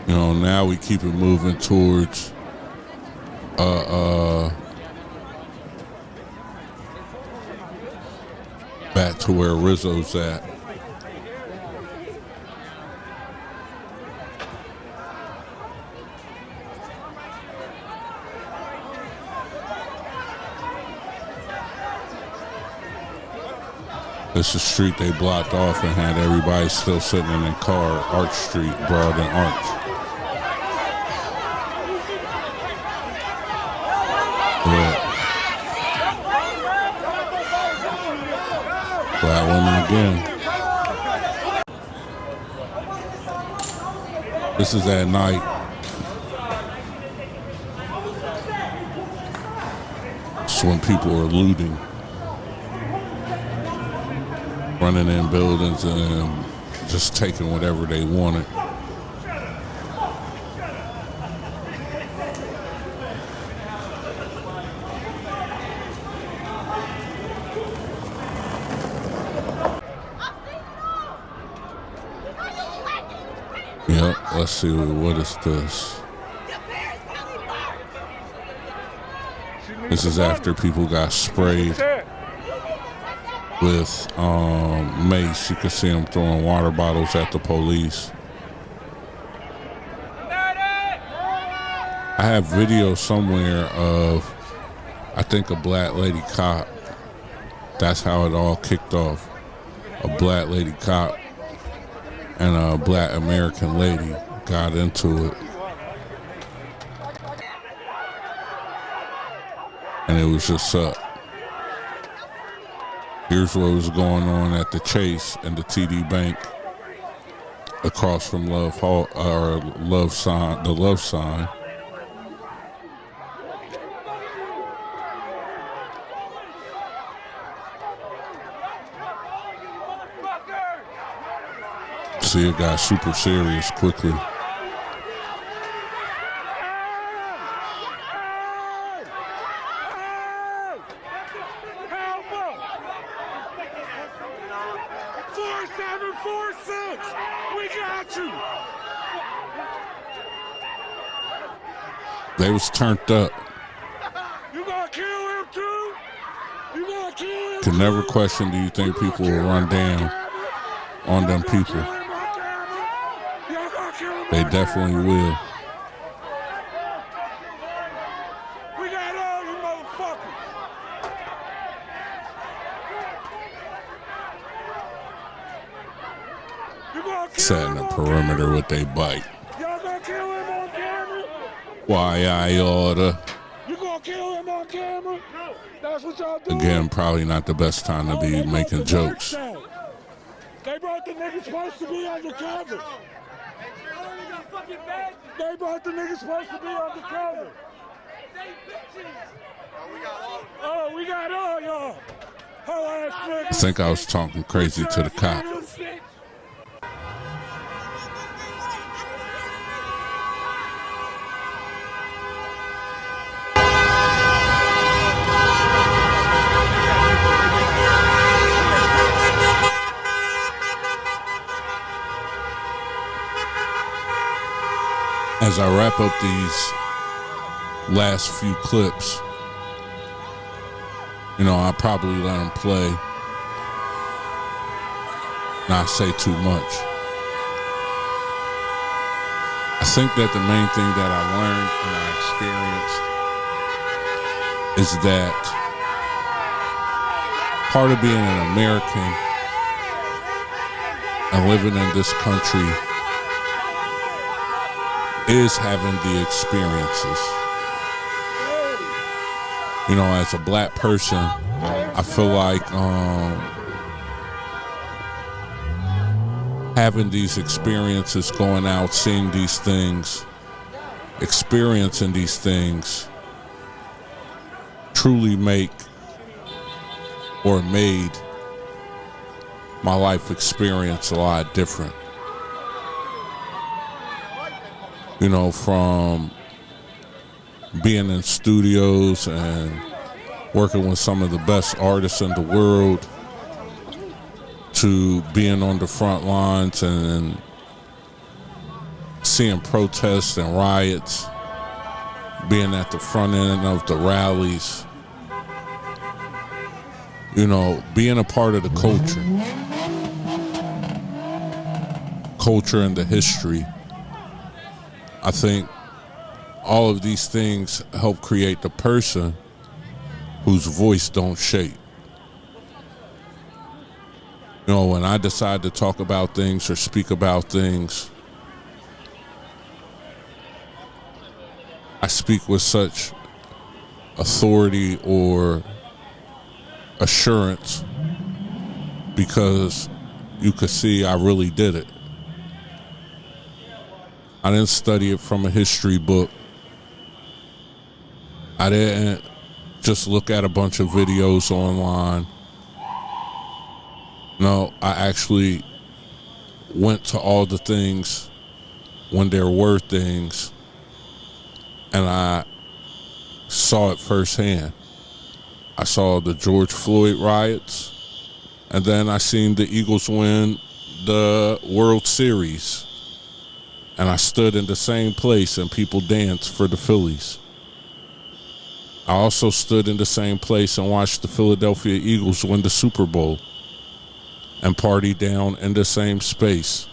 You know, now we keep it moving towards back to where Rizzo's at. This is the street they blocked off and had everybody still sitting in their car, Arch Street, Broad and Arch. Yeah. Black woman again. This is at night. It's when people are looting. Running in buildings and just taking whatever they wanted. Yep, let's see, what is this? This is after people got sprayed with mace. You can see them throwing water bottles at the police. I have video somewhere of, I think, a black lady cop. That's how it all kicked off. A black lady cop and a black American lady got into it. And it was just up. Here's what was going on at the Chase and the TD Bank across from Love Hall, or Love Sign, the Love Sign. See, it got super serious quickly. They was turned up.
You gonna kill him too? You gonna
can never question, do you think people will run down on them people? They definitely will.
We got all you motherfuckers. You gonna kill
Setting
him
a
on
perimeter
camera?
with they bite.
Y'all gonna kill him on camera?
Why I oughta.
You gonna kill him on camera? No. That's what y'all do.
Again, probably not the best time to be making jokes.
They brought the niggas supposed to be undercover. They brought the niggas supposed to be undercover. Oh, we got all y'all. Hoe ass niggas.
I think I was talking crazy to the cop. As I wrap up these last few clips, you know, I probably let them play, not say too much. I think that the main thing that I learned and I experienced is that part of being an American and living in this country is having the experiences. You know, as a black person, I feel like having these experiences, going out, seeing these things, experiencing these things, truly make or made my life experience a lot different. You know, from being in studios and working with some of the best artists in the world to being on the front lines and seeing protests and riots, being at the front end of the rallies, you know, being a part of the culture and the history. I think all of these things help create the person whose voice don't shake. You know, when I decide to talk about things or speak about things, I speak with such authority or assurance because you could see I really did it. I didn't study it from a history book. I didn't just look at a bunch of videos online. No, I actually went to all the things when there were things, and I saw it firsthand. I saw the George Floyd riots, and then I seen the Eagles win the World Series. And I stood in the same place and people danced for the Phillies. I also stood in the same place and watched the Philadelphia Eagles win the Super Bowl and party down in the same space.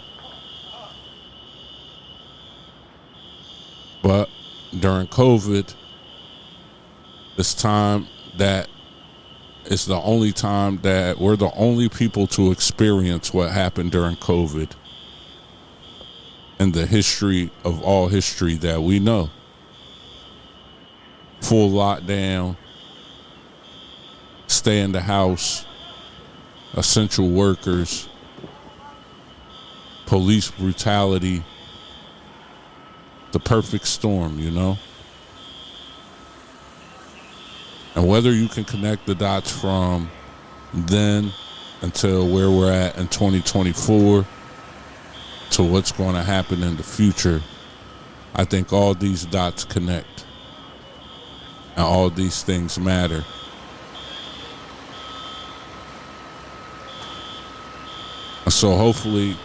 But during COVID, this time that it's the only time that we're the only people to experience what happened during COVID in the history of all history that we know. Full lockdown, stay in the house, essential workers, police brutality, the perfect storm, you know? And whether you can connect the dots from then until where we're at in 2024 to what's going to happen in the future, I think all these dots connect and all these things matter. And so hopefully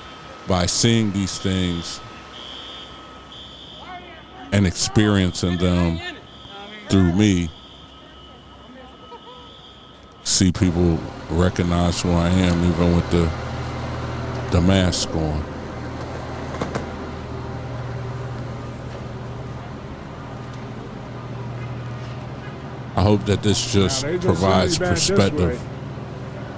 by seeing these things and experiencing them through me, see people recognize who I am even with the mask on. I hope that this just provides perspective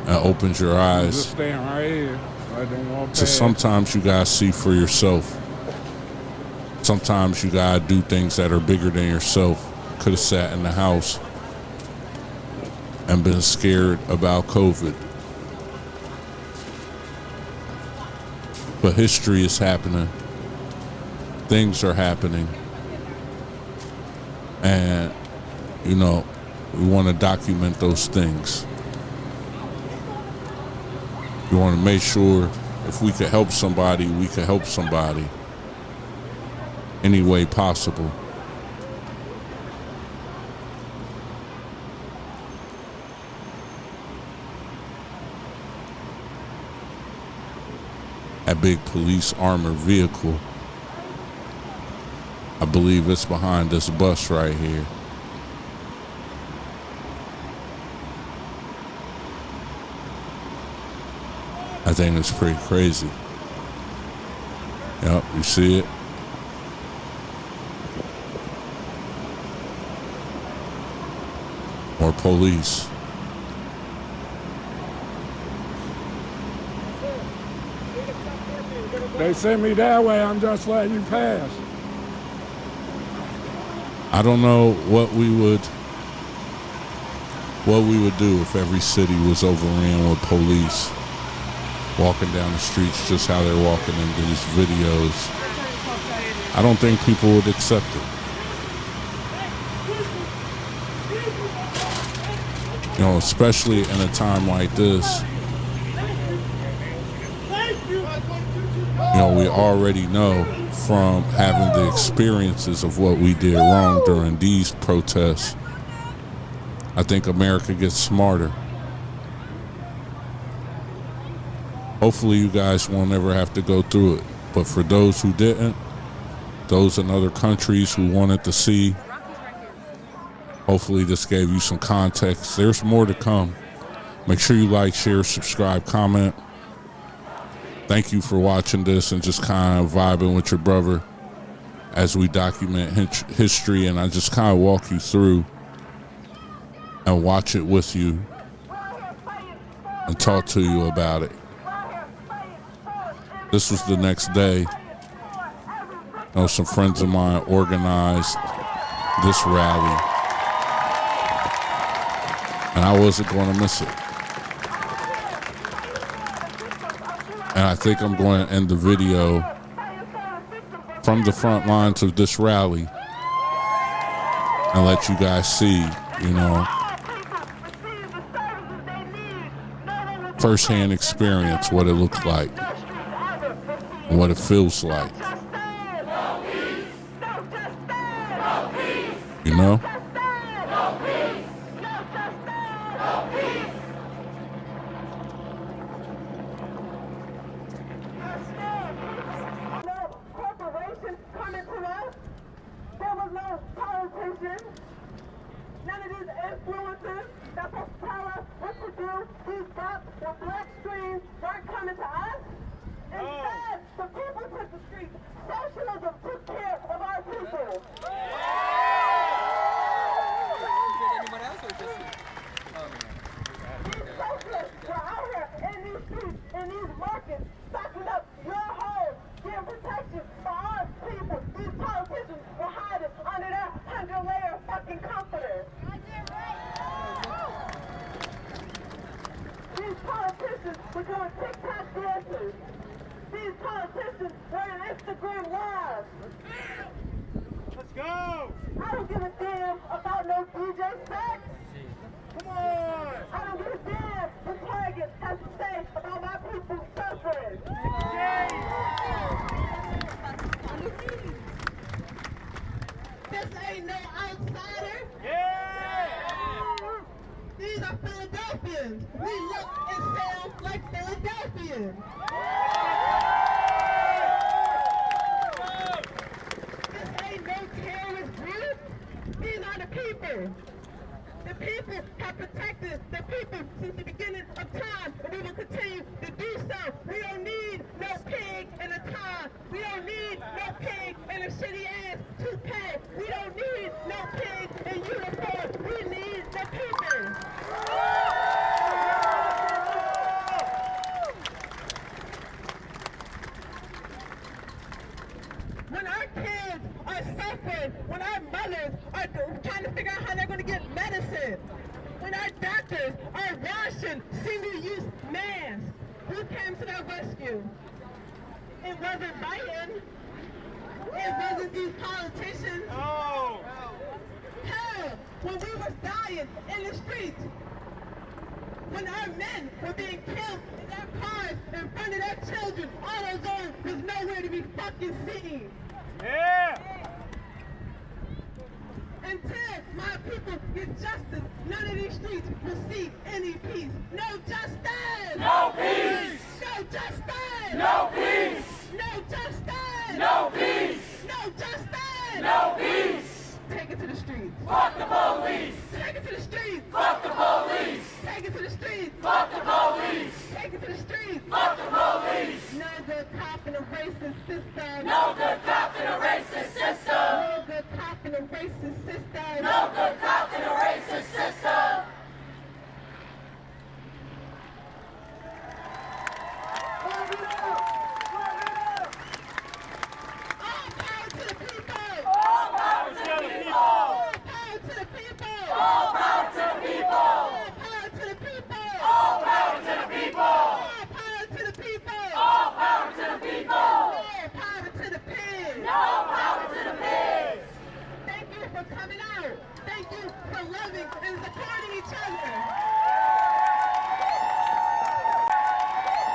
and opens your eyes
Just staying right here. I don't want
to sometimes you gotta see for yourself. Sometimes you gotta do things that are bigger than yourself. Could have sat in the house and been scared about COVID. But history is happening. Things are happening. And, you know, we want to document those things. We want to make sure if we could help somebody, we could help somebody any way possible. A big police armored vehicle. I believe it's behind this bus right here. I think it's pretty crazy. Yep, you see it? More police.
They sent me that way. I'm just letting you pass.
I don't know what we would do if every city was overran with police walking down the streets just how they're walking in these videos. I don't think people would accept it. You know, especially in a time like this. You know, we already know from having the experiences of what we did wrong during these protests. I think America gets smarter. Hopefully you guys won't ever have to go through it. But for those who didn't, those in other countries who wanted to see, hopefully this gave you some context. There's more to come. Make sure you like, share, subscribe, comment. Thank you for watching this and just kind of vibing with your brother as we document history, and I just kind of walk you through and watch it with you and talk to you about it. This was the next day. You know, some friends of mine organized this rally, and I wasn't going to miss it. And I think I'm going to end the video from the front lines of this rally and let you guys see, you know, firsthand experience what it looks like and what it feels like. You know?
None of these influencers that's supposed to tell us what to do, these bots with black screens weren't coming to us. Instead, the people took the streets. Socialism took care of our people. These socialists were out here in these streets, in these markets, stocking up your homes, getting protection for our people. These politicians were hiding under their 100-layer fucking comforters. These politicians were doing TikTok dances. These politicians were in Instagram live.
Let's go!
I don't give a damn about no DJ sex.
Come on!
I don't give a damn what Target has to say about my people suffering. This ain't no outsider.
Yeah!
These are Philadelphians. We look and sound like Philadelphians. This ain't no terrorist group. These are the people. The The people have protected the people since the beginning of time, and we will continue to do so. We don't need no pig in a tie. We don't need no pig in a shitty ass toupee. We don't need no pig in uniform. We need the people. When our kids are suffering, when our mothers are trying to figure out how they're going to get medicine, when our doctors are washing single-use masks, who came to their rescue? It wasn't Biden. It wasn't these politicians.
No.
Hell, when we were dying in the streets, when our men were being killed in their cars in front of their children, AutoZone was nowhere to be fucking seen.
Yeah.
Until my people get justice, none of these streets will see any peace. No justice!
No peace!
No justice!
No peace!
No justice!
No peace!
No justice!
No peace!
Take it to the streets.
Fuck the police!
Take it to the streets.
Fuck the police!
Take it to the streets.
Fuck the police!
Take it to the streets.
Fuck the police!
No good cop in a racist system.
No good cop in a racist